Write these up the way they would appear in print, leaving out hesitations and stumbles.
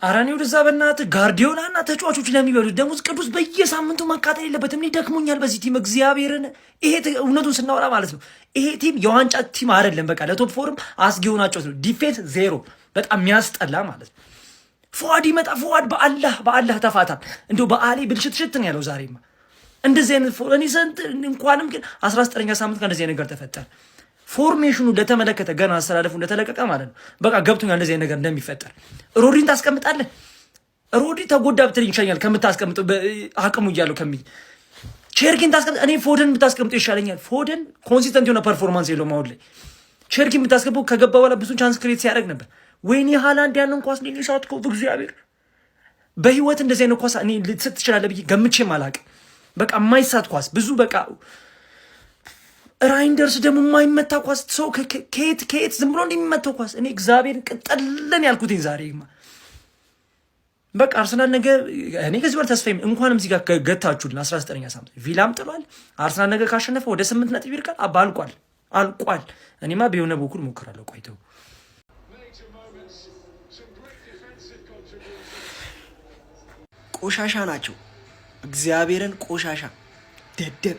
አራኔው ወደዛ በእናትህ ጋርዲዮላና ተጫዋቾች ለሚበሉት ደሞዝ ቅዱስ በየሳምንቱ መቃጠል የለበትም። እኔ ደክሞኛል በዚህ ቲም እግዚአብሔርን። ይሄ እውነቱን ስናወራ ማለት ነው ይሄ ቲም የዋንጫ ቲም አይደለም። በቃ ለቶፕ ፎርም አስጊ ሆናቸው ነው። ዲፌንስ ዜሮ፣ በጣም የሚያስጠላ ማለት ነው። ፉአድ ይመጣ ፉአድ በአላህ ተፋታ። እንደው በአሌ ብልሽት ነው ያለው ዛሬማ። እንደዚህ አይነት እኔ ዘንድ እንኳንም ግን 19ኛ ሳምንት ከእንደዚህ አይነት ነገር ተፈጠረ። ፎርሜሽኑ ለተመለከተ ገና አስተላለፉ እንደተለቀቀ ማለት ነው በቃ ገብቶኛል እንደዚህ አይነት ነገር እንደሚፈጠር። ሮዲን ታስቀምጣለህ? ሮዲ ተጎዳ ብትለኝ ይሻለኛል ከምታስቀምጠው አቅሙ እያለው ከሚል ቸርኪን ታስቀምጥ። እኔ ፎደን ብታስቀምጠው ይሻለኛል። ፎደን ኮንሲስተንት የሆነ ፐርፎርማንስ የለውም አሁን ላይ። ቸርኪን ብታስቀምጠው ከገባ በኋላ ብዙ ቻንስ ክሬት ሲያደርግ ነበር። ወይኔ ሃላንድ ያንን ኳስ ነው ሊሳትኮ እግዚአብሔር። በህይወት እንደዚህ አይነት ኳስ እኔ ልትስት ትችላለህ ብዬ ገምቼም አላውቅም። በቃ የማይሳት ኳስ ብዙ በቃ ራይንደርስ ደግሞ የማይመታ ኳስ ሰው ከየት ዝም ብሎ እንደሚመታው ኳስ እኔ እግዚአብሔርን ቅጠልን ያልኩትኝ ዛሬ በቃ አርሰናል ነገ እኔ ከዚህ በኋላ ተስፋዬም እንኳንም እዚህ ጋር ገታችሁልን 19ኛ ሳምንት ቪላም ጥሏል። አርሰናል ነገ ካሸነፈ ወደ 8 ነጥብ ይርቃል። አልቋል። እኔማ በሆነ በኩል ሞክራለሁ። ቆይተው ቆሻሻ ናቸው። እግዚአብሔርን ቆሻሻ ደደብ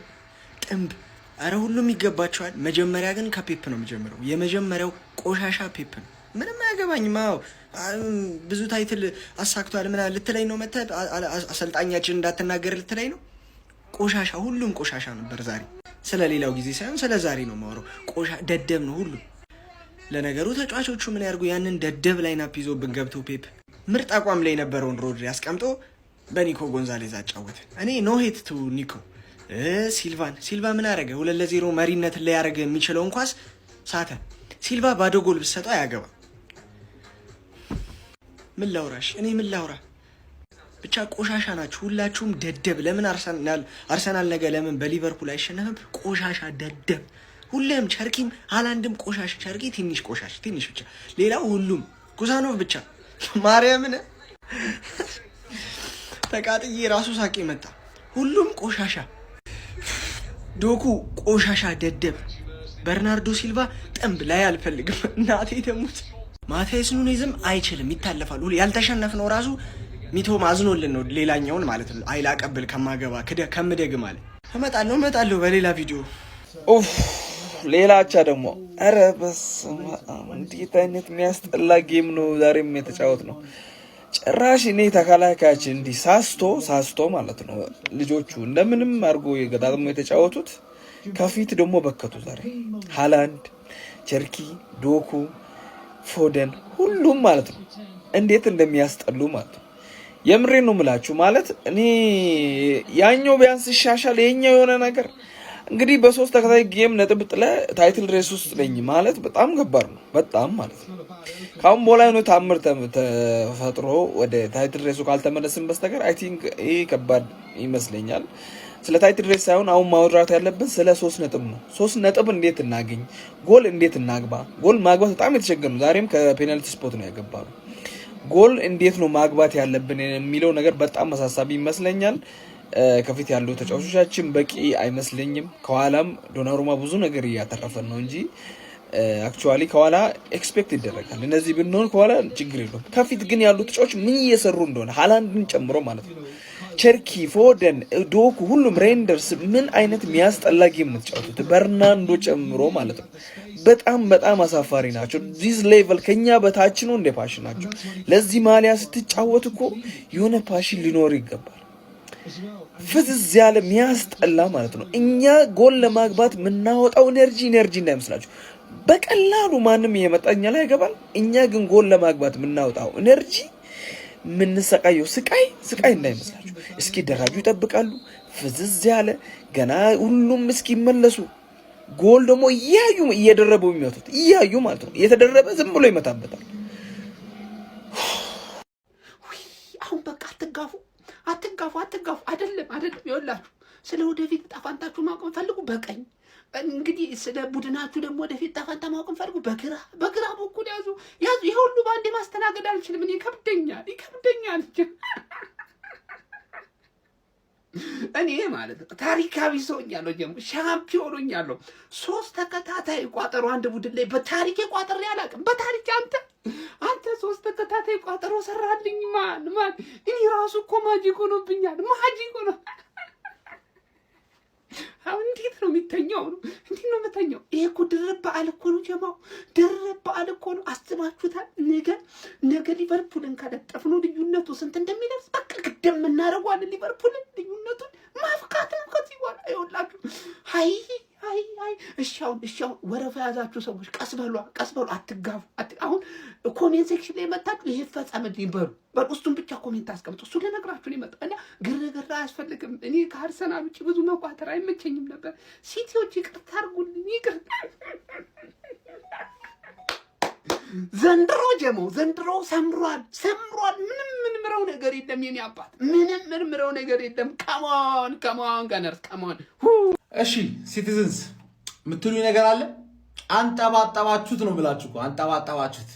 ጥምብ። አረ ሁሉም ይገባቸዋል። መጀመሪያ ግን ከፔፕ ነው የሚጀምረው። የመጀመሪያው ቆሻሻ ፔፕ ነው። ምንም አያገባኝም። ብዙ ታይትል አሳክቷል ምናምን ልትለኝ ነው መተህ አሰልጣኛችን እንዳትናገር ልትለኝ ነው። ቆሻሻ፣ ሁሉም ቆሻሻ ነበር ዛሬ። ስለ ሌላው ጊዜ ሳይሆን ስለ ዛሬ ነው የማወራው። ደደብ ነው ሁሉ። ለነገሩ ተጫዋቾቹ ምን ያርጉ? ያንን ደደብ ላይናፕ ይዞብን ገብቶ ፔፕ ምርጥ አቋም ላይ የነበረውን ሮድሪ አስቀምጦ በኒኮ ጎንዛሌዝ አጫወተ። እኔ ኖ ሄት ቱ ኒኮ። ሲልቫ ምን አረገ? 2-0 መሪነት ላይ ያደረገ የሚችለውን ኳስ ሳተ። ሲልቫ ባዶ ጎል ብትሰጠው አያገባ። ምን ላውራ? ብቻ ቆሻሻ ናችሁ ሁላችሁም ደደብ። ለምን አርሰናል ነገ ለምን በሊቨርፑል አይሸነፍም? ቆሻሻ ደደብ ሁሌም። ቸርኪም ሃላንድም ቆሻሻ። ቸርኪ ትንሽ ብቻ፣ ሌላው ሁሉም ጉዛኖቭ ብቻ ማርያምን ተቃጥዬ ራሱ ሳቄ መጣ። ሁሉም ቆሻሻ። ዶኩ ቆሻሻ ደደብ። በርናርዶ ሲልቫ ጠንብ ላይ አልፈልግም። እናቴ ተሙት። ማቴስ ኑኔዝም አይችልም፣ ይታለፋል። ያልተሸነፍነው ራሱ ሚቶ ማዝኖልን ነው። ሌላኛውን ማለት ነው አይላ ቀብል ከማገባ ከምደግ ማለት እመጣለሁ በሌላ ቪዲዮ። ሌላቻ ደግሞ ኧረ በስመ አብ እንዴት አይነት የሚያስጠላ ጌም ነው ዛሬም የተጫወት ነው። ጭራሽ እኔ ተከላካያችን እንዲህ ሳስቶ ማለት ነው ልጆቹ እንደምንም አድርጎ የገጣጥሞ የተጫወቱት። ከፊት ደግሞ በከቱ ዛሬ ሃላንድ፣ ቸርኪ፣ ዶኩ፣ ፎደን ሁሉም ማለት ነው እንዴት እንደሚያስጠሉ ማለት ነው። የምሬን ነው የምላችሁ። ማለት እኔ ያኛው ቢያንስ ይሻሻል የኛው የሆነ ነገር እንግዲህ በሶስት ተከታይ ጌም ነጥብ ጥለ ታይትል ሬስ ውስጥ ነኝ ማለት በጣም ከባድ ነው። በጣም ማለት ነው ካሁን በኋላ ነው ታምር ተፈጥሮ ወደ ታይትል ሬሱ ካልተመለስን በስተቀር አይ ቲንክ ይሄ ከባድ ይመስለኛል። ስለ ታይትል ሬስ ሳይሆን አሁን ማውራት ያለብን ስለ 3 ነጥብ ነው። 3 ነጥብ እንዴት እናገኝ፣ ጎል እንዴት እናግባ። ጎል ማግባት በጣም የተቸገረ ነው። ዛሬም ከፔናልቲ ስፖት ነው ያገባው። ጎል እንዴት ነው ማግባት ያለብን የሚለው ነገር በጣም አሳሳቢ ይመስለኛል። ከፊት ያለው ተጫዋቾቻችን በቂ አይመስለኝም። ከኋላም ዶናሩማ ብዙ ነገር እያተረፈን ነው እንጂ አክቹአሊ ከኋላ ኤክስፔክት ይደረጋል። እነዚህ ብንሆን ከኋላ ችግር የለውም። ከፊት ግን ያሉ ተጫዋቾች ምን እየሰሩ እንደሆነ ሃላንድን ጨምሮ ማለት ነው፣ ቸርኪ፣ ፎደን፣ ዶኩ፣ ሁሉም ሬንደርስ ምን አይነት የሚያስጠላ ጌም የምትጫወቱት በርናንዶ ጨምሮ ማለት ነው። በጣም አሳፋሪ ናቸው። ዚስ ሌቨል ከኛ በታች ነው እንደ ፓሽን ናቸው። ለዚህ ማሊያ ስትጫወት እኮ የሆነ ፓሽን ሊኖር ይገባል። ፍዝዝ ያለ የሚያስጠላ ማለት ነው። እኛ ጎል ለማግባት የምናወጣው ኤነርጂ እንዳይመስላችሁ በቀላሉ ማንም እየመጣኛ ላይ ያገባል። እኛ ግን ጎል ለማግባት የምናወጣው ኤነርጂ የምንሰቃየው ስቃይ እንዳይመስላችሁ። እስኪ ደራጁ ይጠብቃሉ። ፍዝዝ ያለ ገና ሁሉም እስኪመለሱ ጎል ደግሞ እየደረቡ የሚመቱት እያዩ ማለት ነው። እየተደረበ ዝም ብሎ ይመታበታል። አሁን በቃ አትጋፉ። አይደለም ይኸውላችሁ፣ ስለ ወደፊት ጣፋንታችሁ ማወቅ ፈልጉ በቀኝ እንግዲህ ስለ ቡድናችሁ ደግሞ ወደፊት ጣፋንታ ማወቅ ፈልጉ በግራ በኩል ያዙ። ይሄ ሁሉ ባንዴ ማስተናገድ አልችልም። እኔ ይከብደኛል። እኔ ማለት ነው ታሪካዊ ሰውኛለሁ ጀምሮ ሻምፒዮን ሆኛለሁ። 3 ተከታታይ ቋጠሮ አንድ ቡድን ላይ በታሪክ ቋጠሮ ያላቅም። በታሪክ አንተ 3 ተከታታይ ቋጠሮ ሰራልኝ። ማን እኔ ራሱ እኮ ማጂክ ሆኖብኛል። ማጂክ ሆኖ አሁን እንዴት ነው የሚተኛው? እንዴት ነው የምተኛው? ይሄ እኮ ድርብ በዓል እኮ ነው ጀማው፣ ድርብ በዓል እኮ ነው። አስባችሁታል? ነገ ሊቨርፑልን ካለጠፍነው ልዩነቱ ስንት እንደሚደርስ በቃ ግድም እናደርገዋለን። ሊቨርፑልን ልዩነቱን ማፍቃት ነው ከዚህ በኋላ ይኸውላችሁ። አይ እሺ አሁን ወረፋ ያዛችሁ ሰዎች ቀስ በሉ፣ አትጋፉ። አሁን ኮሜንት ሴክሽን ላይ መጣችሁ ይሄ ፈጸምልኝ በሉ እሱን ብቻ ኮሜንት አስቀምጡ። እሱ ለነግራችሁ ነው የመጣው። እና ግርግር አያስፈልግም። እኔ ከአርሰናል ውጭ ብዙ መቋጠር አይመቸኝም ነበር። ሲቲዎች ይቅርታ አድርጉልኝ፣ ይቅርታ። ዘንድሮ ሰምሯል። ምንም ምረው ነገር የለም የኔ አባት፣ ምንም ምረው ነገር የለም። ከሞን ጋነርስ ከሞን። እሺ ሲቲዝንስ የምትሉኝ ነገር አለ? አንጠባጠባችሁት ነው ብላችሁ እኮ አንጠባጠባችሁት።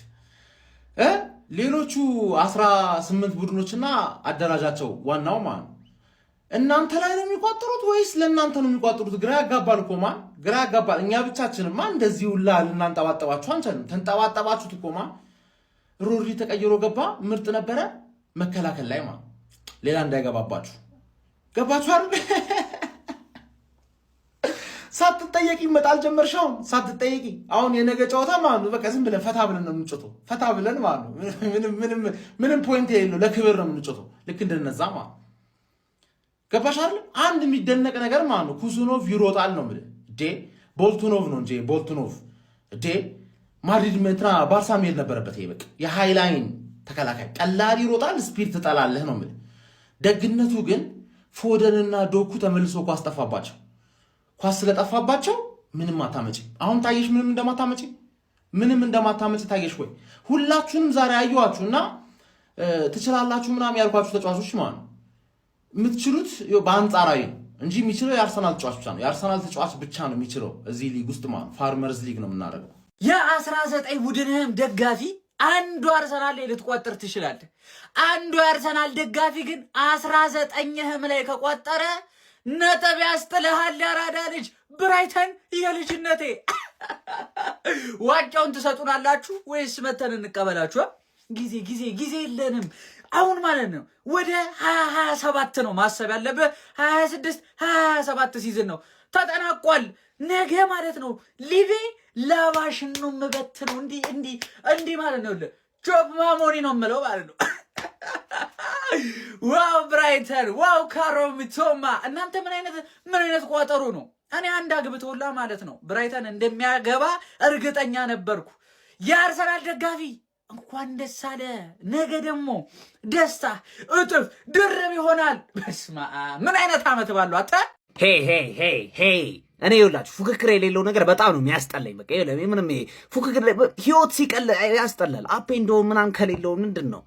ሌሎቹ 18 ቡድኖችና አደራጃቸው ዋናው ማን እናንተ ላይ ነው የሚቋጠሩት ወይስ ለእናንተ ነው የሚቋጠሩት? ግራ ያጋባል እኮ ማን፣ ግራ ያጋባል። እኛ ብቻችንማ እንደዚህ ሁላ ልናንጠባጠባችሁ አንችልም። ተንጠባጠባችሁት እኮ ማን። ሮሪ ተቀይሮ ገባ፣ ምርጥ ነበረ። መከላከል ላይ ማን ሌላ እንዳይገባባችሁ ገባችሁ አይደል? ሳትጠየቂ ይመጣል ጀመርሻው፣ ሳትጠየቂ አሁን የነገ ጨዋታ ማለት ነው። በቃ ዝም ብለን ፈታ ብለን ነው የምንጮተው፣ ፈታ ብለን ማለት ነው። ምንም ፖይንት የሌለው ለክብር ነው የምንጮተው፣ ልክ እንደነዛ ማለት ነው። ገባሽ አይደል? አንድ የሚደነቅ ነገር ማለት ነው ኩሱኖቭ ይሮጣል ነው የምልህ። ቦልቱኖቭ ነው እንጂ ቦልቱኖቭ ማድሪድ መትራ ባርሳ መሄድ ነበረበት። ይሄ በቃ የሃይላይን ተከላካይ ቀላል ይሮጣል፣ ስፒድ ትጠላለህ ነው የምልህ። ደግነቱ ግን ፎደንና ዶኩ ተመልሶ ኳስ ጠፋባቸው። ኳስ ስለጠፋባቸው ምንም አታመጪ። አሁን ታየሽ ምንም እንደማታመጪ ታየሽ ወይ? ሁላችሁንም ዛሬ አየኋችሁና ትችላላችሁ ምናምን ያልኳችሁ ተጫዋቾች ማለት ነው የምትችሉት በአንጻራዊ እንጂ የሚችለው የአርሰናል ተጫዋች ብቻ ነው። የአርሰናል ተጫዋች ብቻ ነው የሚችለው እዚህ ሊግ ውስጥ ማለት ፋርመርስ ሊግ ነው የምናደርገው። የ19 ቡድንህም ደጋፊ አንዱ አርሰናል ላይ ልትቆጥር ትችላለህ። አንዱ የአርሰናል ደጋፊ ግን 19ህም ላይ ከቆጠረ ነጥብ ያስጥልሃል። ያራዳ ልጅ ብራይተን የልጅነቴ ዋጫውን ትሰጡናላችሁ ወይስ መተን እንቀበላችሁ? ጊዜ የለንም አሁን ማለት ነው። ወደ 2027 ነው ማሰብ ያለብህ። 26 27 ሲዝን ነው ተጠናቋል። ነገ ማለት ነው ሊቬ ላባሽን ነው የምበትነው። እንዲህ ማለት ነው። ጆብ ማሞኒ ነው የምለው ማለት ነው። ዋው ብራይተን፣ ዋው ካሮ ሚቶማ። እናንተ ምን አይነት ቋጠሩ ነው? እኔ አንድ አግብቶላ ማለት ነው ብራይተን እንደሚያገባ እርግጠኛ ነበርኩ። የአርሰናል ደጋፊ እንኳን ደስ አለ። ነገ ደግሞ ደስታ እጥፍ ድርብ ይሆናል። በስመ አብ ምን አይነት አመት ባለው አታ ሄይ እኔ ይኸውላችሁ ፉክክር የሌለው ነገር በጣም ነው የሚያስጠላኝ። በቃ ምንም ፉክክር ህይወት ሲቀል ያስጠላል። አፔ እንደው ምናምን ከሌለው ምንድን ነው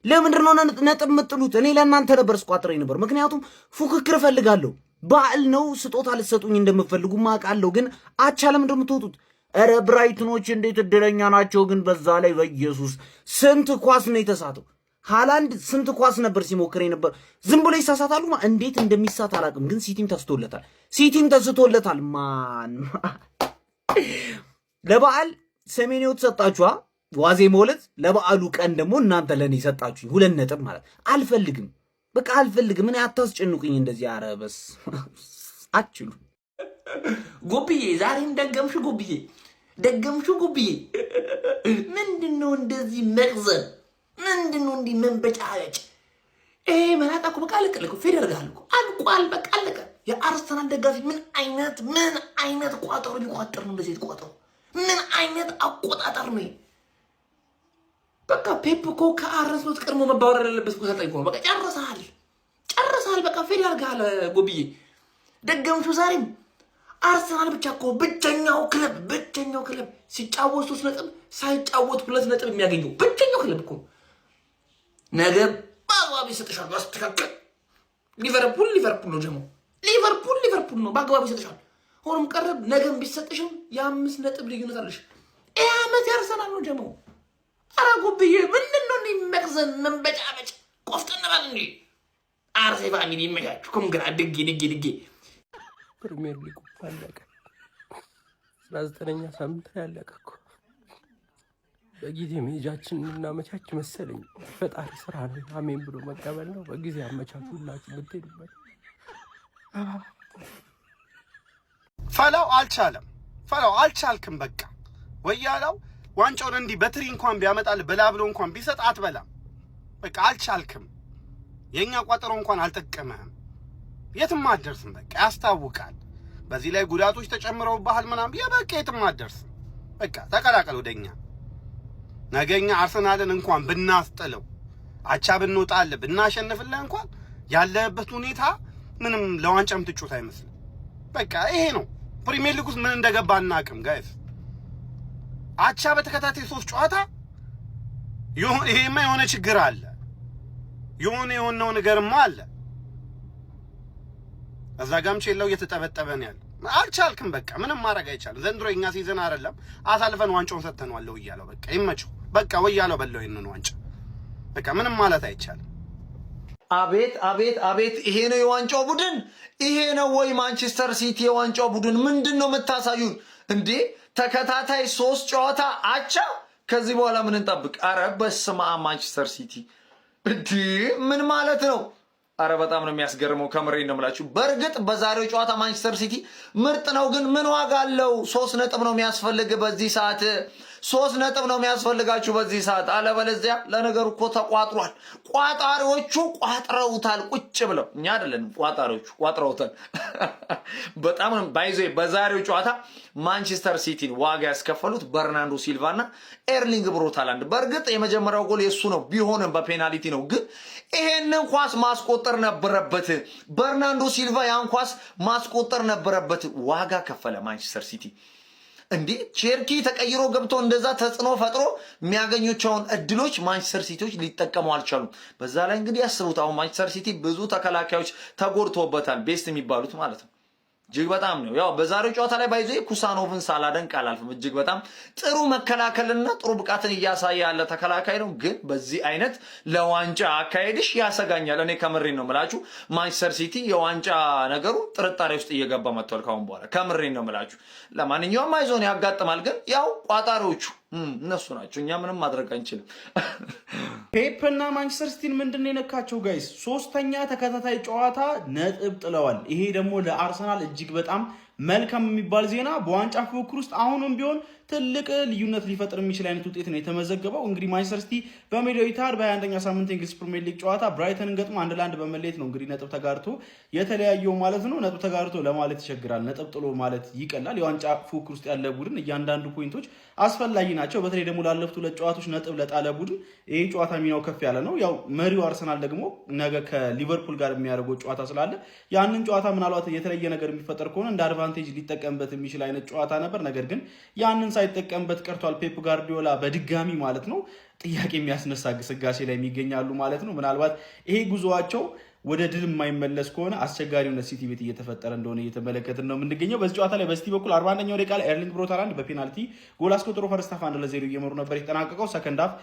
ለምንድን ነው ነጥብ የምጥሉት? እኔ ለእናንተ ነበር ስቋጥረኝ ነበር። ምክንያቱም ፉክክር እፈልጋለሁ። በዓል ነው፣ ስጦታ ልትሰጡኝ እንደምትፈልጉ ማውቃለሁ። ግን አቻ ለምን እንደምትወጡት? ኧረ ብራይትኖች እንዴት እድለኛ ናቸው ግን! በዛ ላይ በኢየሱስ ስንት ኳስ ነው የተሳተው። ሃላንድ ስንት ኳስ ነበር ሲሞክር ነበር። ዝም ብሎ ይሳሳታሉ። እንዴት እንደሚሳት አላውቅም። ግን ሲቲም ተስቶለታል። ማን ለበዓል ሰሜኔው ተሰጣችኋ ዋዜ ሞለት ለበዓሉ ቀን ደግሞ እናንተ ለኔ ሰጣችሁኝ 2 ነጥብ ማለት አልፈልግም። በቃ አልፈልግም። ምን አታስጨንቁኝ እንደዚህ። አረበስ አችሉ ጉብዬ ዛሬም ደገምሹ ጉብዬ ምንድነው እንደዚህ መቅዘን? ምንድነው እንዲህ መንበጫለጭ? ይሄ መላጣ እኮ በቃ አለቀ። ፌድ ያደርጋል እኮ አልቋል። በቃ አለቀ። የአርሰናል ደጋፊ ምን አይነት ቋጠሮ ሊቋጠር ነው? እንደዚህ ቋጠሮ ምን አይነት አቆጣጠር ነው? በቃ ፔፕ እኮ ከአረስሎት ቀድሞ መባወር ያለበት እኮ ሰጠኝ እኮ በቃ ጨርሰሃል። በቃ ፌድ ያደርጋል ጎብዬ። ደገምሹ ዛሬም አርሰናል ብቻ እኮ ብቸኛው ክለብ ሲጫወት 3 ነጥብ ሳይጫወት 2 ነጥብ የሚያገኘው ብቸኛው ክለብ እኮ። ነገ በአግባቡ ይሰጥሻል። ማስተካከል ሊቨርፑል ነው ደግሞ ሊቨርፑል ነው በአግባቡ ይሰጥሻል። ሆኖም ቀረብ ነገም ቢሰጥሽም የ5 ነጥብ ልዩነት አለሽ። ይህ ዓመት ያርሰናል ነው ደግሞ። ኧረ ጉብዬ ምንድን ነው እንዲህ መቅዘን መንበጫበጭ? ቆፍጠን በል እንዴ! አርሴ ፋሚሊ ይመቻችሁ። ኮንግራ ድጌ ፕሪሚየር ሊጉ አለቀ። 19ኛ ሳምንት ያለቀ እኮ በጊዜ ሜጃችን እናመቻች መሰለኝ። ፈጣሪ ስራ ነው፣ አሜን ብሎ መቀበል ነው። በጊዜ አመቻቹላችሁ ብትሄዱበት። ፈላው አልቻልክም። በቃ ወያላው ዋንጫውን እንዲህ በትሪ እንኳን ቢያመጣል ብላ ብሎ እንኳን ቢሰጥ አትበላም። በቃ አልቻልክም። የኛ ቋጠሮ እንኳን አልጠቀመህም። የትም አትደርስም። በቃ ያስታውቃል። በዚህ ላይ ጉዳቶች ተጨምረውብሃል ምናምን በቃ የትም አትደርስም። በቃ ተቀላቀል ወደኛ። ነገኛ አርሰናልን እንኳን ብናስጥለው አቻ ብንወጣልህ ብናሸንፍልህ እንኳን ያለበት ሁኔታ ምንም ለዋንጫም ትጮት አይመስልም። በቃ ይሄ ነው ፕሪሚየር ሊግ ውስጥ ምን እንደገባ አናውቅም ጋይስ። አቻ በተከታታይ 3 ጨዋታ ይሄማ የሆነ ችግር አለ። የሆነው ነገርማ አለ። እዛ ጋም ቼላው እየተጠበጠበ ነው ያለው። አልቻልክም። በቃ ምንም ማድረግ አይቻልም። ዘንድሮ የኛ ሲዝን አይደለም። አሳልፈን ዋንጫውን ሰጥተነዋል ወያለው። በቃ ይመቸው። በቃ ወያለው በለው ይሄንን ዋንጫ። በቃ ምንም ማለት አይቻልም። አቤት! ይሄ ነው የዋንጫው ቡድን? ይሄ ነው ወይ ማንቸስተር ሲቲ የዋንጫው ቡድን? ምንድን ነው የምታሳዩን እንዴ? ተከታታይ 3 ጨዋታ አቻ። ከዚህ በኋላ ምን እንጠብቅ? አረ በስመ አብ! ማንቸስተር ሲቲ እንዴ ምን ማለት ነው? አረ በጣም ነው የሚያስገርመው። ከምሬን ነው የምላችሁ። በእርግጥ በዛሬው ጨዋታ ማንቸስተር ሲቲ ምርጥ ነው፣ ግን ምን ዋጋ አለው? 3 ነጥብ ነው የሚያስፈልግ በዚህ ሰዓት። 3 ነጥብ ነው የሚያስፈልጋችሁ በዚህ ሰዓት። አለበለዚያ ለነገሩ እኮ ተቋጥሯል። ቋጣሪዎቹ ቋጥረውታል ቁጭ ብለው። እኛ አይደለንም ቋጣሪዎቹ፣ ቋጥረውታል። በጣም ነው ባይዞ። በዛሬው ጨዋታ ማንቸስተር ሲቲን ዋጋ ያስከፈሉት በርናንዶ ሲልቫና ኤርሊንግ ብሮት ሃላንድ። በእርግጥ የመጀመሪያው ጎል የሱ ነው ቢሆንም በፔናልቲ ነው፣ ግን ይሄንን ኳስ ማስቆጠር ነበረበት። በርናንዶ ሲልቫ ያን ኳስ ማስቆጠር ነበረበት። ዋጋ ከፈለ ማንቸስተር ሲቲ። እንዴ ቼርኪ ተቀይሮ ገብቶ እንደዛ ተጽዕኖ ፈጥሮ የሚያገኙቸውን እድሎች ማንቸስተር ሲቲዎች ሊጠቀሙ አልቻሉም። በዛ ላይ እንግዲህ ያስቡት፣ አሁን ማንቸስተር ሲቲ ብዙ ተከላካዮች ተጎድቶበታል፣ ቤስት የሚባሉት ማለት ነው። እጅግ በጣም ነው ያው በዛሬው ጨዋታ ላይ ባይዞ ኩሳኖቭን ሳላደንቅ አላልፍም። እጅግ በጣም ጥሩ መከላከልና ጥሩ ብቃትን እያሳየ ያለ ተከላካይ ነው። ግን በዚህ አይነት ለዋንጫ አካሄድሽ ያሰጋኛል። እኔ ከምሬን ነው የምላችሁ። ማንቸስተር ሲቲ የዋንጫ ነገሩ ጥርጣሬ ውስጥ እየገባ መጥቷል ካሁን በኋላ። ከምሬን ነው የምላችሁ። ለማንኛውም አይዞን ያጋጥማል። ግን ያው ቋጣሪዎቹ እነሱ ናቸው። እኛ ምንም ማድረግ አንችልም። ፔፕ እና ማንቸስተር ሲቲን ምንድን ነው የነካቸው ጋይስ? 3ኛ ተከታታይ ጨዋታ ነጥብ ጥለዋል። ይሄ ደግሞ ለአርሰናል እጅግ በጣም መልካም የሚባል ዜና። በዋንጫ ፉክክር ውስጥ አሁንም ቢሆን ትልቅ ልዩነት ሊፈጥር የሚችል አይነት ውጤት ነው የተመዘገበው። እንግዲህ ማንቸስተር ሲቲ በሜዳው ኢታድ በ21ኛ ሳምንት የእንግሊዝ ፕሪሚየር ሊግ ጨዋታ ብራይተንን ገጥሞ 1-1 በመለየት ነው እንግዲህ ነጥብ ተጋርቶ የተለያየው ማለት ነው። ነጥብ ተጋርቶ ለማለት ይቸግራል፣ ነጥብ ጥሎ ማለት ይቀላል። የዋንጫ ፉክክር ውስጥ ያለ ቡድን እያንዳንዱ ፖይንቶች አስፈላጊ ናቸው። በተለይ ደግሞ ላለፉት 2 ጨዋታዎች ነጥብ ለጣለ ቡድን ይህ ጨዋታ ሚናው ከፍ ያለ ነው። ያው መሪው አርሰናል ደግሞ ነገ ከሊቨርፑል ጋር የሚያደርገው ጨዋታ ስላለ ያንን ጨዋታ ምናልባት የተለየ ነገር የሚፈጠር ከሆነ እንደ አድቫንቴጅ ሊጠቀምበት የሚችል አይነት ጨዋታ ነበር። ነገር ግን ያንን ሳይጠቀምበት ቀርቷል። ፔፕ ጋርዲዮላ በድጋሚ ማለት ነው ጥያቄ የሚያስነሳ ግስጋሴ ላይ የሚገኛሉ ማለት ነው። ምናልባት ይሄ ጉዞዋቸው ወደ ድል የማይመለስ ከሆነ አስቸጋሪነት ሲቲ ቤት እየተፈጠረ እንደሆነ እየተመለከትን ነው የምንገኘው። በዚህ ጨዋታ ላይ በሲቲ በኩል 41ኛው ደቂቃ ላይ ኤርሊንግ ብሮት ሃላንድ በፔናልቲ ጎል አስቆጥሮ ፈርስት ሃፍ 1-0 እየመሩ ነበር የተጠናቀቀው። ሰከንድ ሃፍ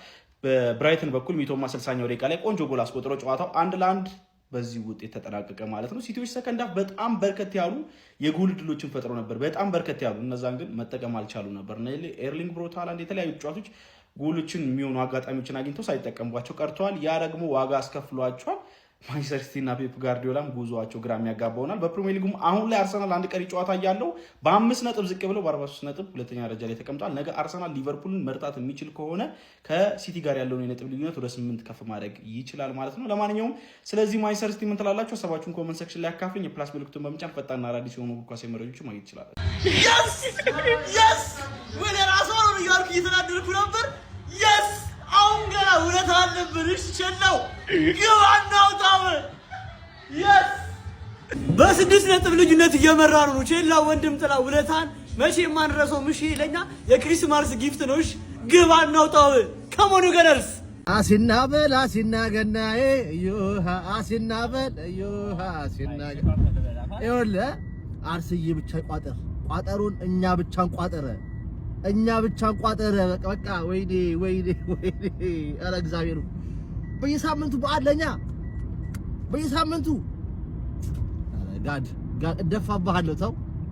በብራይተን በኩል ሚቶማ 60ኛው ደቂቃ ላይ ቆንጆ ጎል አስቆጥሮ ጨዋታው 1-1 በዚህ ውጤት ተጠናቀቀ ማለት ነው። ሲቲዎች ሰከንድ ሃፍ በጣም በርከት ያሉ የጎል ድሎችን ፈጥረው ነበር፣ በጣም በርከት ያሉ። እነዛን ግን መጠቀም አልቻሉ ነበር። ኤርሊንግ ብሮት ሃላንድ የተለያዩ ተጫዋቾች ጎሎችን የሚሆኑ አጋጣሚዎችን አግኝተው ሳይጠቀሙባቸው ቀርተዋል። ያ ደግሞ ዋጋ አስከፍሏቸዋል። ማንቸስተር ሲቲ እና ፔፕ ጋርዲዮላም ጉዞአቸው ግራ የሚያጋባ ሆናል። በፕሪሚየር ሊጉም አሁን ላይ አርሰናል አንድ ቀሪ ጨዋታ እያለው በ5 ነጥብ ዝቅ ብለው በ43 ነጥብ ሁለተኛ ደረጃ ላይ ተቀምጧል። ነገ አርሰናል ሊቨርፑልን መርታት የሚችል ከሆነ ከሲቲ ጋር ያለውን የነጥብ ልዩነት ወደ 8 ከፍ ማድረግ ይችላል ማለት ነው። ለማንኛውም ስለዚህ ማንቸስተር ሲቲ ምን ትላላችሁ? ሀሳባችሁን ኮመንት ሴክሽን ላይ አካፍሉኝ። የፕላስ ምልክቱን በመጫን ፈጣንና አዳዲስ የሆኑ እግር ኳስ መረጃዎች ማግኘት ይችላል። ወደ ራሱ ነው ያልኩ እየተናደድኩ ነበር። አሁን ገና ውለታ አለብን። ቸላው ግባናው ታው በ6 ነጥብ ልዩነት እየመራ ነው። ቸላው ወንድም ጥላ ውለታን መቼ ማንረሳው። ምሽ ለኛ የክሪስማስ ጊፍት ነው። ግባናው ታው ከሞኑ ገነርስ አሲናበል አሲናገናዬ ዮሃ አሲናበል ዮሃ አሲናገ ይወለ አርስዬ ብቻ ቋጠር ቋጠሩን እኛ ብቻን ቋጠረ እኛ ብቻን ቋጠረ በቃ ወይኔ ኧረ እግዚአብሔር በየሳምንቱ በዓል ለኛ በየሳምንቱ ጋድ እደፋብሃለሁ።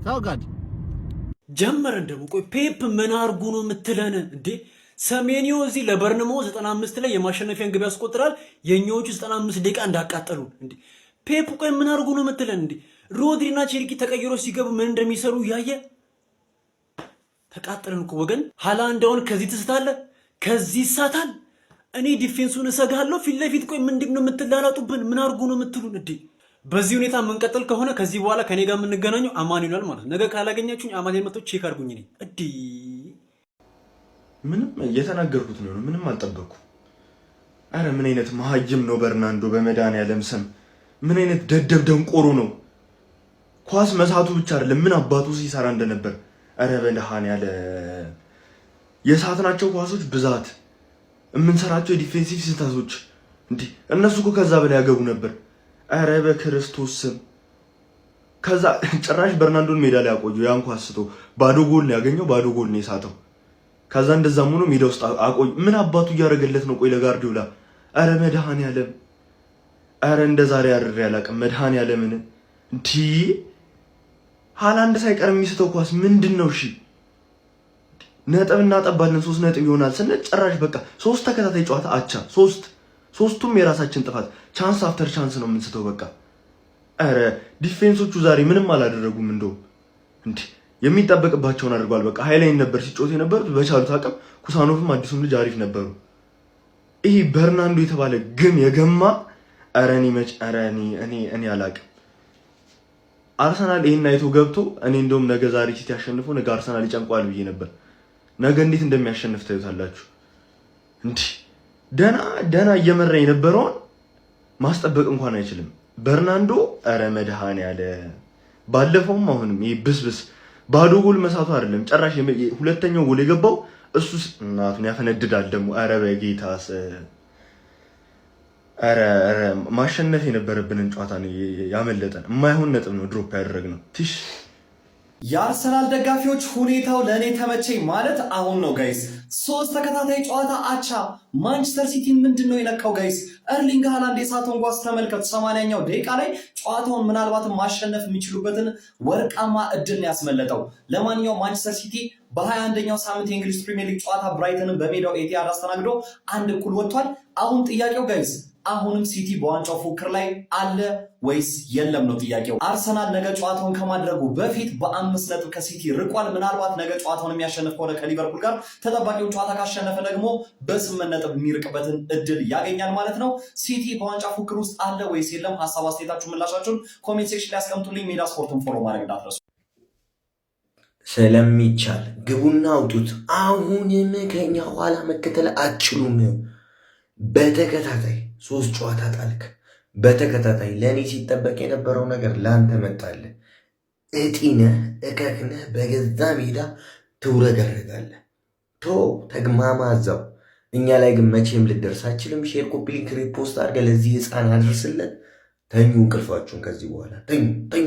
ተው ጋድ ጀመረን ደግሞ። ቆይ ፔፕ ምን አርጉ ነው የምትለን እንዴ? ሰሜኒዮ እዚህ ለበርንሞ 95 ላይ የማሸነፊያን ግብ ያስቆጥራል። የኛዎቹ 95 ደቂቃ እንዳቃጠሉ እንዴ። ፔፕ ቆይ ምን አርጉ ነው የምትለን እንዴ? ሮድሪና ቼልቂ ተቀይሮ ሲገቡ ምን እንደሚሰሩ ያየ ተቃጠለን እኮ ወገን። ሃላንዳውን ከዚህ ትስታለ፣ ከዚህ ይሳታል። እኔ ዲፌንሱን እሰጋለሁ ፊት ለፊት። ቆይ ምንድነው የምትላላጡብን? ምን አርጉ ነው የምትሉን እንዴ? በዚህ ሁኔታ የምንቀጥል ከሆነ ከዚህ በኋላ ከኔ ጋር የምንገናኘው አማኑኤል ማለት። ነገ ካላገኛችሁኝ አማኑኤል መጥቶ ቼክ አድርጉኝ። ነኝ እዲ ምንም እየተናገርኩት ነው። ምንም አልጠበቅኩ። አረ ምን አይነት መሀይም ነው በርናንዶ! በመድኃኒዓለም ስም ምን አይነት ደደብ ደንቆሮ ነው! ኳስ መሳቱ ብቻ አይደለም ምን አባቱ ሲሰራ እንደነበር። አረ በመድኃኒዓለም የሳትናቸው ኳሶች ብዛት፣ የምንሰራቸው የዲፌንሲቭ ስህተቶች እንዴ! እነሱ እኮ ከዛ በላይ ያገቡ ነበር። አረ በክርስቶስ ስም። ከዛ ጭራሽ በርናንዶን ሜዳ ላይ ያቆየው ያን ኳስ ስቶ ባዶ ጎል ነው ያገኘው፣ ባዶ ጎል ነው የሳተው። ከዛ እንደዛም ሆኖ ሜዳ ውስጥ አቆይ። ምን አባቱ እያደረገለት ነው? ቆይ ለጋርዲዮላ። አረ መድኃኒዓለም፣ አረ እንደ ዛሬ አድሬ አላውቅም። መድኃኒዓለምን እንዲ ሃላንድ ሳይቀር የሚስተው ኳስ ምንድነው? እሺ ነጥብ እናጠባለን 3 ነጥብ ይሆናል ስንል ጭራሽ በቃ 3 ተከታታይ ጨዋታ አቻ። ሶስቱም የራሳችን ጥፋት፣ ቻንስ አፍተር ቻንስ ነው የምንስተው በቃ። አረ ዲፌንሶቹ ዛሬ ምንም አላደረጉም። እንደው እንዴ የሚጠበቅባቸውን አድርጓል። በቃ ሃይላይን ነበር ሲጮት የነበሩት በቻሉት አቅም። ኩሳኖፍም አዲሱም ልጅ አሪፍ ነበሩ። ይሄ በርናንዶ የተባለ ግን የገማ እኔ አላቅም። አርሰናል ይሄን አይቶ ገብቶ እኔ እንደውም ነገ ዛሬ ሲቲ ያሸንፎ ነገ አርሰናል ይጨንቋል ብዬ ነበር። ነገ እንዴት እንደሚያሸንፍ ታዩታላችሁ። እንዴ ደና እየመራ የነበረውን ማስጠበቅ እንኳን አይችልም በርናንዶ። አረ መድኃኒዓለም ባለፈውም አሁንም ይሄ ብስብስ ባዶ ጎል መሳቱ አይደለም ጭራሽ ሁለተኛው ጎል የገባው እሱስ እናቱን ያፈነድዳል ደግሞ። አረ በጌታስ አረ ማሸነፍ የነበረብንን ጨዋታ ነው ያመለጠን። የማይሆን ነጥብ ነው ድሮፕ ያደረግነው። ትሽ የአርሰናል ደጋፊዎች ሁኔታው ለእኔ ተመቸኝ ማለት አሁን ነው ጋይስ። 3 ተከታታይ ጨዋታ አቻ። ማንቸስተር ሲቲ ምንድን ነው የነካው ጋይስ? ኤርሊንግ ሃላንድ የሳተውን ኳስ ተመልከቱ። 80ኛው ደቂቃ ላይ ጨዋታውን ምናልባትም ማሸነፍ የሚችሉበትን ወርቃማ እድል ነው ያስመለጠው። ለማንኛውም ማንቸስተር ሲቲ በ21ኛው ሳምንት የእንግሊዝ ፕሪሚየር ሊግ ጨዋታ ብራይተንን በሜዳው ኤቲሃድ አስተናግዶ 1-1 ወጥቷል። አሁን ጥያቄው ጋይስ አሁንም ሲቲ በዋንጫው ፉክክር ላይ አለ ወይስ የለም ነው ጥያቄው። አርሰናል ነገ ጨዋታውን ከማድረጉ በፊት በ5 ነጥብ ከሲቲ ርቋል። ምናልባት ነገ ጨዋታውን የሚያሸንፍ ከሆነ ከሊቨርፑል ጋር ተጠባቂውን ጨዋታ ካሸነፈ ደግሞ በ8 ነጥብ የሚርቅበትን እድል ያገኛል ማለት ነው። ሲቲ በዋንጫ ፉክክር ውስጥ አለ ወይስ የለም? ሀሳብ አስተያየታችሁ፣ ምላሻችሁን ኮሜንት ሴክሽን ላይ አስቀምጡልኝ። ሜዳ ስፖርትን ፎሎ ማድረግ እንዳትረሱ። ስለሚቻል ግቡና አውጡት። አሁንም ከኛ ኋላ መከተል አትችሉም። በተከታታይ 3 ጨዋታ ጣልክ። በተከታታይ ለእኔ ሲጠበቅ የነበረው ነገር ለአንተ መጣልህ። እጢነህ እከክነህ በገዛ ሜዳ ትውረገረጋለህ። ተግማማ እዛው። እኛ ላይ ግን መቼም ልደርስ አችልም። ሼር፣ ኮፒ ሊንክ፣ ሪፖስት አድርገህ ለዚህ ህፃን አድርስለት። ተኙ እንቅልፋችሁን። ከዚህ በኋላ ተኙ።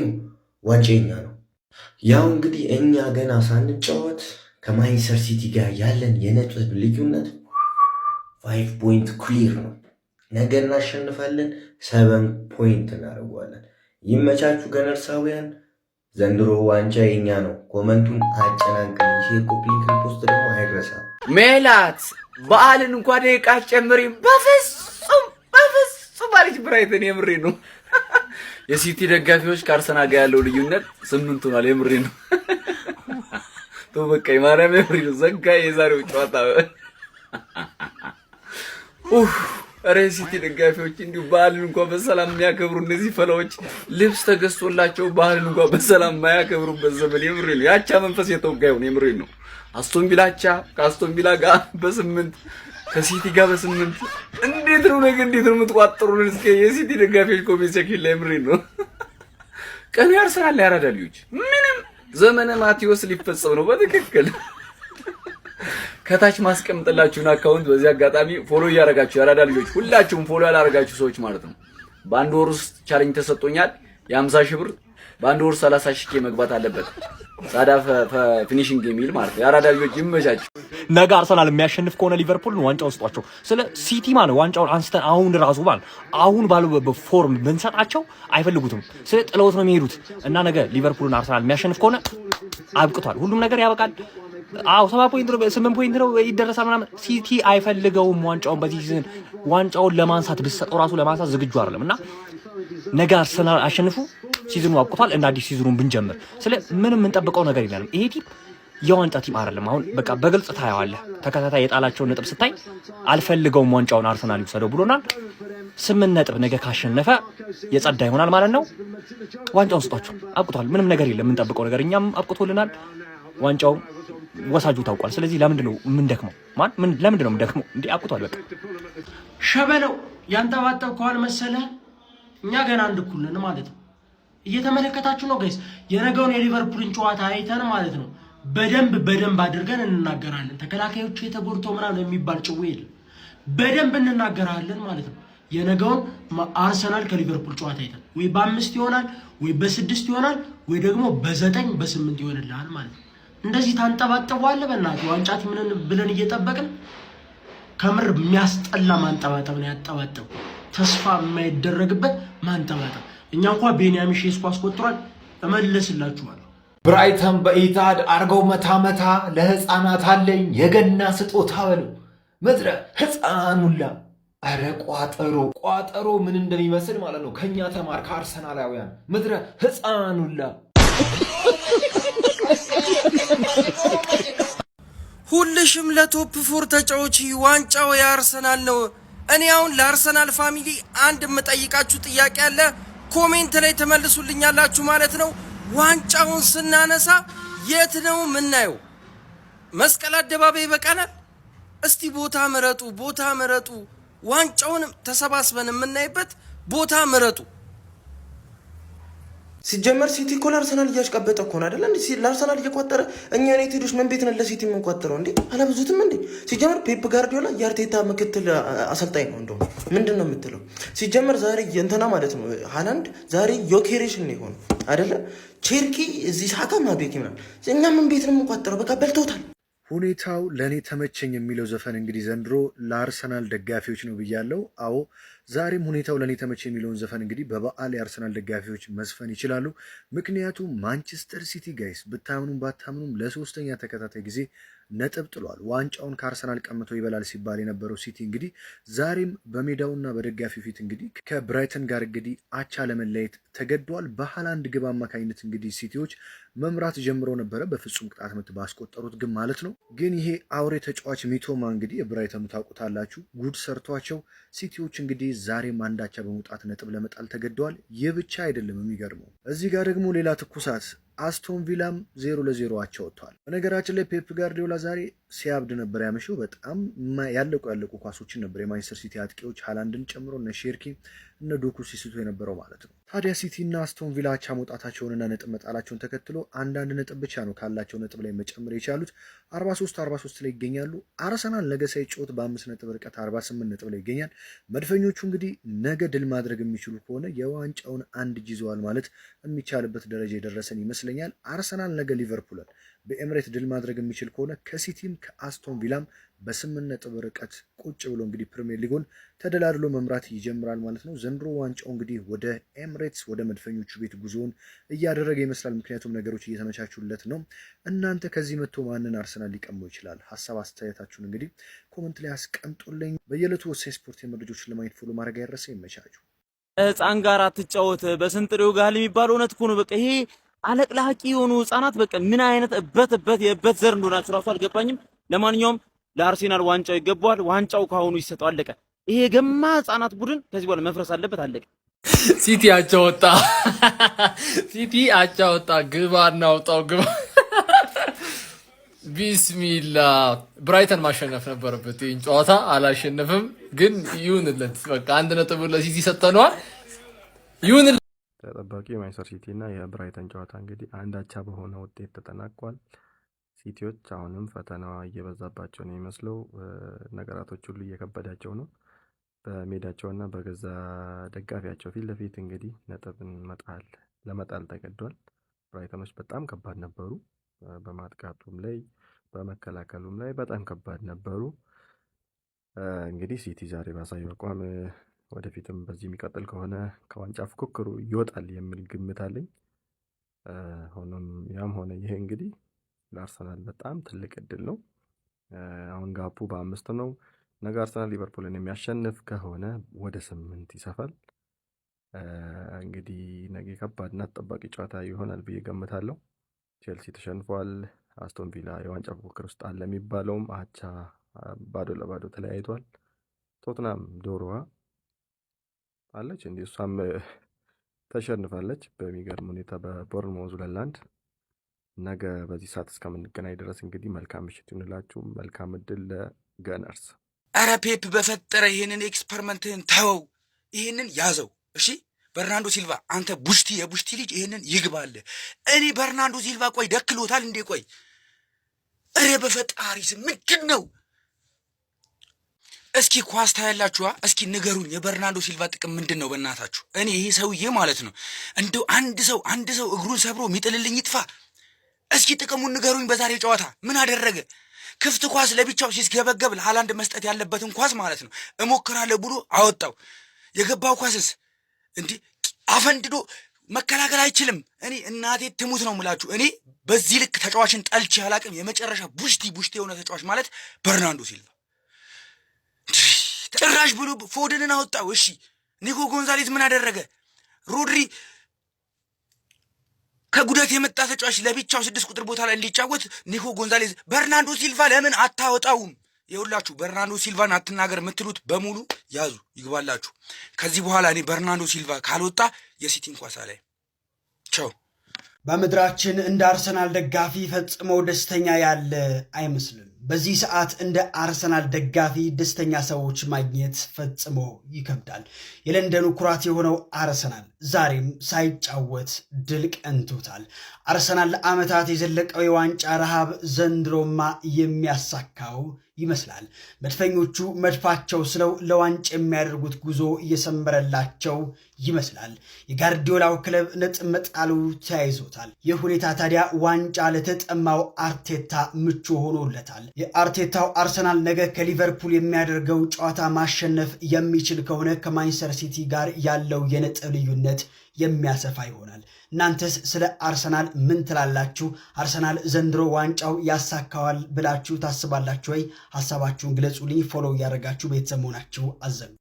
ዋንጫ የኛ ነው። ያው እንግዲህ እኛ ገና ሳንጫወት ከማንቸስተር ሲቲ ጋር ያለን የነጥብ ልዩነት 5 ፖይንት ክሊር ነው። ነገ እናሸንፋለን፣ 7 ፖይንት እናደርገዋለን። ይመቻችሁ ገነርሳውያን። ዘንድሮ ዋንጫ የኛ ነው። ኮመንቱን አጨናንቀን ሼር፣ ኮፒ ሊንክ፣ ሪፖስት ደግሞ አይረሳ። ሜላት በዓልን እንኳን ደቂቃ አትጨምሪም። በፍጹም አለች ብራይተን። የምሬ ነው። የሲቲ ደጋፊዎች ከአርሰናል ጋር ያለው ልዩነት 8 ሆኗል። የምሬ ነው። በቃ የማርያም የምሬ ነው። ዘጋ የዛሬው ጨዋታ። ኧረ ሲቲ ደጋፊዎች እንዲሁ ባህልን እንኳን በሰላም የሚያከብሩ እነዚህ ፈላዎች ልብስ ተገዝቶላቸው ባህልን እንኳን በሰላም የማያከብሩበት ዘመን። የምሬ ነው። ያቻ መንፈስ የተወጋዩን። የምሬ ነው። አስቶን ቪላ አቻ ከአስቶን ቪላ ጋር በ8 ከሲቲ ጋር በ8 እንዴት ነው ነገ እንዴት ነው የምትቋጥሩልን? እስኪ የሲቲ ደጋፊዎች ኮሜንት ሴክሽን ላይ የምሬ ነው። ቀኑ ያርሰናል ላይ ያራዳ ልጆች ምንም ዘመነ ማቴዎስ ሊፈጸም ነው በትክክል። ከታች ማስቀምጥላችሁን አካውንት በዚህ አጋጣሚ ፎሎ እያደረጋችሁ ያራዳ ልጆች ሁላችሁም ፎሎ ያላደረጋችሁ ሰዎች ማለት ነው። በአንድ ወር ውስጥ ቻሌንጅ ተሰጥቶኛል የ50 ሺህ ብር በአንድ ወር 30,000 መግባት አለበት። ሳዳ ፊኒሽንግ የሚል ማለት ነው። የአራዳ ልጆች ይመቻችሁ። ነገ አርሰናል የሚያሸንፍ ከሆነ ሊቨርፑልን ዋንጫው ስጧቸው። ስለ ሲቲ ማለት ዋንጫውን አንስተን አሁን ራሱ ማለት አሁን ባለው ፎርም ብንሰጣቸው አይፈልጉትም። ስለ ጥለውት ነው የሚሄዱት እና ነገ ሊቨርፑልን አርሰናል የሚያሸንፍ ከሆነ አብቅቷል፣ ሁሉም ነገር ያበቃል። 7 ፖይንት ነው 8 ፖይንት ነው ይደረሳል ምናምን። ሲቲ አይፈልገውም ዋንጫውን። በዚህ ሲዝን ዋንጫውን ለማንሳት ብትሰጠው ራሱ ለማንሳት ዝግጁ አይደለም እና ነገ አርሰናል አሸንፉ፣ ሲዝኑ አብቅቷል። እንደ አዲስ ሲዝኑን ብንጀምር ስለ ምንም የምንጠብቀው ነገር የለንም። ይሄ ቲም የዋንጫ ቲም አይደለም። አሁን በቃ በግልጽ ታየዋለህ። ተከታታይ የጣላቸውን ነጥብ ስታይ አልፈልገውም ዋንጫውን አርሰናል ይወሰደው ብሎናል። 8 ነጥብ ነገ ካሸነፈ የጸዳ ይሆናል ማለት ነው። ዋንጫውን ስጧቸው፣ አብቅቷል። ምንም ነገር የለም የምንጠብቀው ነገር፣ እኛም አብቅቶልናል። ዋንጫው ወሳጁ ታውቋል። ስለዚህ ለምንድን ነው የምንደክመው? ለምንድን ነው የምንደክመው? እንዴ አብቅቷል በቃ። ሸበለው ያንጠባጠብ ከሆነ መሰለህ እኛ ገና አንድ እኩል ነን ማለት ነው። እየተመለከታችሁ ነው ጋይስ። የነገውን የሊቨርፑልን ጨዋታ አይተን ማለት ነው በደንብ አድርገን እንናገራለን። ተከላካዮቹ የተጎድተው ምናምን የሚባል ጭው የለም። በደንብ እንናገራለን ማለት ነው። የነገውን አርሰናል ከሊቨርፑል ጨዋታ አይተን ወይ በ5 ይሆናል ወይ በ6 ይሆናል ወይ ደግሞ በ9 በ8 ይሆንልሃል ማለት ነው። እንደዚህ ታንጠባጠባለህ በእናትህ ዋንጫት ምን ብለን እየጠበቅን ከምር የሚያስጠላ ማንጠባጠብ ነው ያጠባጠቡ። ተስፋ የማይደረግበት ማንጠባጠብ። እኛ እንኳን ቤንያሚን ሼስኮ አስቆጥሯል። እመለስላችኋለሁ። ብራይተን በኢታድ አርገው መታ ለህፃናት አለኝ የገና ስጦታ በለው ምድረ ህፃኑላ። አረ ቋጠሮ ምን እንደሚመስል ማለት ነው። ከኛ ተማር ከአርሰናላውያን ምድረ ህፃኑላ። ሁልሽም ለቶፕ 4 ተጫዋች ዋንጫው የአርሰናል ነው። እኔ አሁን ለአርሰናል ፋሚሊ አንድ የምጠይቃችሁ ጥያቄ አለ። ኮሜንት ላይ ተመልሱልኛላችሁ ማለት ነው። ዋንጫውን ስናነሳ የት ነው የምናየው? መስቀል አደባባይ ይበቃናል? እስቲ ቦታ ምረጡ። ዋንጫውን ተሰባስበን የምናይበት ቦታ ምረጡ። ሲጀመር ሲቲ እኮ ለአርሰናል እያሽቀበጠ እኮ ነው አይደል እንዴ? ለአርሰናል እየቆጠረ እኛ ዩናይትዶች ምን ቤት ነን ለሲቲ የምንቆጥረው እንዴ? አላብዙትም እንዴ? ሲጀመር ፔፕ ጋርዲዮላ የአርቴታ ምክትል አሰልጣኝ ነው። እንደው ምንድን ነው የምትለው? ሲጀመር ዛሬ እንትና ማለት ነው ሃላንድ ዛሬ ዮኬሬሽን ነው የሆነው አይደለ? ቼርኪ እዚህ ሳካ ማቤኪ ምናምን እኛ ምን ቤት ነው የምንቆጥረው? በቃ በልተውታል። ሁኔታው ለእኔ ተመቸኝ የሚለው ዘፈን እንግዲህ ዘንድሮ ለአርሰናል ደጋፊዎች ነው ብያለው። አዎ ዛሬም ሁኔታው ለእኔ ተመቸኝ የሚለውን ዘፈን እንግዲህ በበዓል የአርሰናል ደጋፊዎች መዝፈን ይችላሉ። ምክንያቱም ማንቸስተር ሲቲ ጋይስ ብታምኑም ባታምኑም ለ3ኛ ተከታታይ ጊዜ ነጥብ ጥሏል። ዋንጫውን ከአርሰናል ቀምቶ ይበላል ሲባል የነበረው ሲቲ እንግዲህ ዛሬም በሜዳውና በደጋፊው ፊት እንግዲህ ከብራይተን ጋር እንግዲህ አቻ ለመለየት ተገዷል። በሃላንድ ግብ አማካኝነት እንግዲህ ሲቲዎች መምራት ጀምረው ነበረ፣ በፍጹም ቅጣት ምት ባስቆጠሩት ግን ማለት ነው። ግን ይሄ አውሬ ተጫዋች ሚቶማ እንግዲህ የብራይተኑ ታውቁታላችሁ ጉድ ሰርቷቸው ሲቲዎች እንግዲህ ዛሬም አንዳቻ በመውጣት ነጥብ ለመጣል ተገደዋል። ይህ ብቻ አይደለም የሚገርመው፣ እዚህ ጋር ደግሞ ሌላ ትኩሳት አስቶን ቪላም 0-0 አቻ ወጥቷል። በነገራችን ላይ ፔፕ ጋርዲዮላ ዛሬ ሲያብድ ነበር ያመሸው። በጣም ያለቁ ኳሶችን ነበር የማንቸስተር ሲቲ አጥቂዎች ሃላንድን ጨምሮ እነ ሼርኪ እነ ዶኩ ሲስቱ የነበረው ማለት ነው። ታዲያ ሲቲ እና አስቶን ቪላ አቻ መውጣታቸውንና ነጥብ መጣላቸውን ተከትሎ አንዳንድ ነጥብ ብቻ ነው ካላቸው ነጥብ ላይ መጨመር የቻሉት። 43 ላይ ይገኛሉ። አርሰናል ነገ ሳይጫወት በ5 ነጥብ ርቀት 48 ነጥብ ላይ ይገኛል። መድፈኞቹ እንግዲህ ነገ ድል ማድረግ የሚችሉ ከሆነ የዋንጫውን አንድ እጅ ይዘዋል ማለት የሚቻልበት ደረጃ የደረሰን ይመስለኛል። አርሰናል ነገ ሊቨርፑልን በኤምሬት ድል ማድረግ የሚችል ከሆነ ከሲቲም ከአስቶን ቪላም በ8 ነጥብ ርቀት ቁጭ ብሎ እንግዲህ ፕሪሚየር ሊጉን ተደላድሎ መምራት ይጀምራል ማለት ነው። ዘንድሮ ዋንጫው እንግዲህ ወደ ኤምሬትስ ወደ መድፈኞቹ ቤት ጉዞውን እያደረገ ይመስላል። ምክንያቱም ነገሮች እየተመቻቹለት ነው። እናንተ ከዚህ መጥቶ ማንን አርሰናል ሊቀመው ይችላል? ሀሳብ አስተያየታችሁን እንግዲህ ኮመንት ላይ አስቀምጡልኝ። በየዕለቱ ወሳኝ ስፖርት መረጃዎችን ለማየት ፎሎ ማድረግ አይረሳ። ይመቻችሁ። ህፃን ጋር አትጫወት በስንጥሬው ጋር የሚባለው እውነት እኮ ነው። በቃ ይሄ አለቅላቂ የሆኑ ህፃናት በቃ ምን አይነት የእበት ዘር እንደሆናችሁ ራሱ አልገባኝም። ለማንኛውም ለአርሴናል ዋንጫው ይገባዋል። ዋንጫው ካሁኑ ይሰጠው። አለቀ። ይሄ ገማ ህፃናት ቡድን ከዚህ በኋላ መፍረስ አለበት። አለቀ። ሲቲ አቻ ወጣ። ሲቲ አቻ ወጣ። ግባ እናውጣው ግባ። ቢስሚላ ብራይተን ማሸነፍ ነበረበት። ይህን ጨዋታ አላሸነፍም፣ ግን ይሁንለት። በቃ 1 ነጥብ ለሲቲ ሰጠነዋል። ይሁንለት። ተጠባቂው የማንቸስተር ሲቲ እና የብራይተን ጨዋታ እንግዲህ አንድ አቻ በሆነ ውጤት ተጠናቋል። ሲቲዎች አሁንም ፈተናዋ እየበዛባቸው ነው የሚመስለው። ነገራቶች ሁሉ እየከበዳቸው ነው። በሜዳቸውና በገዛ ደጋፊያቸው ፊት ለፊት እንግዲህ ነጥብን መጣል ለመጣል ተገዷል። ብራይተኖች በጣም ከባድ ነበሩ። በማጥቃቱም ላይ በመከላከሉም ላይ በጣም ከባድ ነበሩ። እንግዲህ ሲቲ ዛሬ ባሳየው አቋም ወደፊትም በዚህ የሚቀጥል ከሆነ ከዋንጫ ፉክክሩ ይወጣል የሚል ግምት አለኝ። ሆኖም ያም ሆነ ይሄ እንግዲህ ለአርሰናል በጣም ትልቅ እድል ነው። አሁን ጋፑ በ5 ነው። ነገ አርሰናል ሊቨርፑልን የሚያሸንፍ ከሆነ ወደ 8 ይሰፋል። እንግዲህ ነገ ከባድና ተጠባቂ ጨዋታ ይሆናል ብዬ ገምታለሁ። ቼልሲ ተሸንፏል። አስቶን ቪላ የዋንጫ ፉክክር ውስጥ አለ የሚባለውም አቻ ባዶ ለባዶ ተለያይቷል። ቶትናም ዶሮዋ አለች እንዲህ እሷም ተሸንፋለች በሚገርም ሁኔታ በቦርንማውዝ 2-1። ነገ በዚህ ሰዓት እስከምንገናኝ ድረስ እንግዲህ መልካም ምሽት ይሁንላችሁ። መልካም እድል ለገነርስ። አረ ፔፕ በፈጠረ ይሄንን ኤክስፐሪመንትህን ተወው፣ ይሄንን ያዘው። እሺ በርናንዶ ሲልቫ አንተ ቡሽቲ የቡሽቲ ልጅ ይሄንን ይግባል። እኔ በርናንዶ ሲልቫ ቆይ ደክሎታል እንዴ? ቆይ እረ በፈጣሪ ስም ምንድን ነው? እስኪ ኳስ ታያላችኋ? እስኪ ንገሩኝ፣ የበርናንዶ ሲልቫ ጥቅም ምንድን ነው? በእናታችሁ እኔ ይሄ ሰውዬ ማለት ነው እንደው አንድ ሰው እግሩን ሰብሮ የሚጥልልኝ ይጥፋ። እስኪ ጥቅሙን ንገሩኝ። በዛሬ ጨዋታ ምን አደረገ? ክፍት ኳስ ለብቻው ሲስገበገብ ለሃላንድ መስጠት ያለበትን ኳስ ማለት ነው እሞክራለሁ ብሎ አወጣው። የገባው ኳስስ እንዲህ አፈንድዶ መከላከል አይችልም። እኔ እናቴ ትሙት ነው የምላችሁ። እኔ በዚህ ልክ ተጫዋችን ጠልቼ አላቅም። የመጨረሻ ቡሽቲ የሆነ ተጫዋች ማለት በርናንዶ ሲልቫ። ጭራሽ ብሎ ፎደንን አወጣው። እሺ ኒኮ ጎንዛሌዝ ምን አደረገ? ሮድሪ ከጉዳት የመጣ ተጫዋች ለብቻው 6 ቁጥር ቦታ ላይ እንዲጫወት ኒኮ ጎንዛሌዝ። በርናንዶ ሲልቫ ለምን አታወጣውም? ይኸውላችሁ በርናንዶ ሲልቫን አትናገር የምትሉት በሙሉ ያዙ ይግባላችሁ። ከዚህ በኋላ እኔ በርናንዶ ሲልቫ ካልወጣ የሲቲን ኳሳ ላይ ቻው። በምድራችን እንደ አርሰናል ደጋፊ ፈጽሞ ደስተኛ ያለ አይመስልም። በዚህ ሰዓት እንደ አርሰናል ደጋፊ ደስተኛ ሰዎች ማግኘት ፈጽሞ ይከብዳል። የለንደኑ ኩራት የሆነው አርሰናል ዛሬም ሳይጫወት ድል ቀንቶታል። አርሰናል ለዓመታት የዘለቀው የዋንጫ ረሃብ ዘንድሮማ የሚያሳካው ይመስላል። መድፈኞቹ መድፋቸው ስለው ለዋንጫ የሚያደርጉት ጉዞ እየሰመረላቸው ይመስላል። የጋርዲዮላው ክለብ ነጥብ መጣሉ ተያይዞታል። ይህ ሁኔታ ታዲያ ዋንጫ ለተጠማው አርቴታ ምቹ ሆኖለታል። የአርቴታው አርሰናል ነገ ከሊቨርፑል የሚያደርገው ጨዋታ ማሸነፍ የሚችል ከሆነ ከማንቸስተር ሲቲ ጋር ያለው የነጥብ ልዩነት የሚያሰፋ ይሆናል። እናንተስ ስለ አርሰናል ምን ትላላችሁ? አርሰናል ዘንድሮ ዋንጫው ያሳካዋል ብላችሁ ታስባላችሁ ወይ? ሐሳባችሁን ግለጹልኝ። ፎሎው እያደረጋችሁ ቤተሰብ መሆናችሁ አዘኑ።